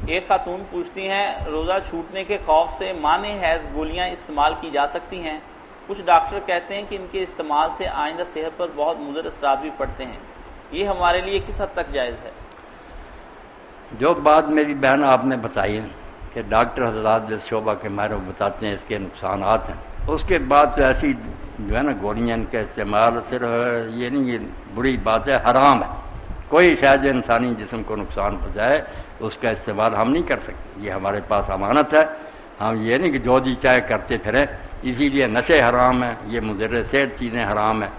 ایک خاتون پوچھتی ہیں روزہ چھوٹنے کے خوف سے مانے حیض گولیاں استعمال کی جا سکتی ہیں؟ کچھ ڈاکٹر کہتے ہیں کہ ان کے استعمال سے آئندہ صحت پر بہت مضر اثرات بھی پڑتے ہیں، یہ ہمارے لیے کس حد تک جائز ہے؟ جو بات میری بہن آپ نے بتائی ہے کہ ڈاکٹر حضرات جس شعبہ کے ماہر بتاتے ہیں اس کے نقصانات ہیں، اس کے بعد تو ایسی جو ہے نا گولیاں ان کا استعمال صرف یہ نہیں، یہ بری بات ہے، حرام ہے۔ کوئی شاید انسانی جسم کو نقصان پہنچائے اس کا استعمال ہم نہیں کر سکتے، یہ ہمارے پاس امانت ہے، ہم یہ نہیں کہ جو جی چاہے کرتے پھریں۔ اسی لیے نشے حرام ہے، یہ مضر صحت چیزیں حرام ہیں،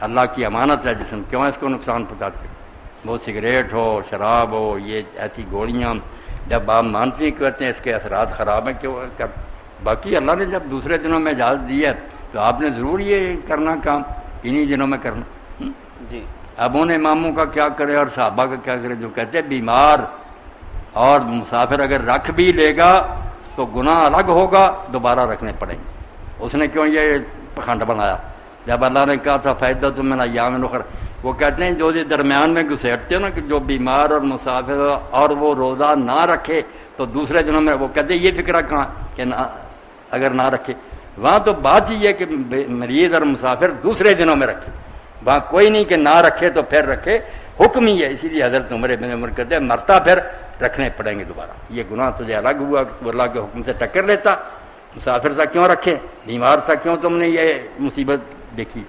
اللہ کی امانت ہے جسم، کیوں اس کو نقصان پہنچاتے؟ وہ سگریٹ ہو، شراب ہو، یہ ایسی گولیاں جب آپ مانتے ہیں کہتے ہیں اس کے اثرات خراب ہیں، کیوں باقی اللہ نے جب دوسرے دنوں میں اجازت دی ہے تو آپ نے ضرور یہ کرنا کام انہی دنوں میں کرنا۔ جی اب ان اماموں کا کیا کرے اور صحابہ کا کیا کرے جو کہتے ہیں بیمار اور مسافر اگر رکھ بھی لے گا تو گناہ الگ ہوگا، دوبارہ رکھنے پڑیں گے۔ اس نے کیوں یہ پکھنڈ بنایا؟ جب اللہ نے کہا تھا فائدہ من ایام اخر، وہ کہتے ہیں جو یہ درمیان میں گھسیٹتے ہیں نا کہ جو بیمار اور مسافر اور وہ روزہ نہ رکھے تو دوسرے دنوں میں، وہ کہتے ہیں یہ فکرہ کہاں کہ نہ اگر نہ رکھے، وہاں تو بات یہ ہے کہ مریض اور مسافر دوسرے دنوں میں رکھے، وہاں کوئی نہیں کہ نہ رکھے تو پھر رکھے، حکم ہی ہے۔ اسی لیے حضرت عمر بن عمر کہتے ہیں مرتا پھر رکھنے پڑیں گے دوبارہ، یہ گناہ تجھے الگ ہوا کہ اللہ کے حکم سے ٹکر لیتا، مسافر تھا کیوں رکھے، بیمار تھا کیوں تم نے یہ مصیبت دیکھی؟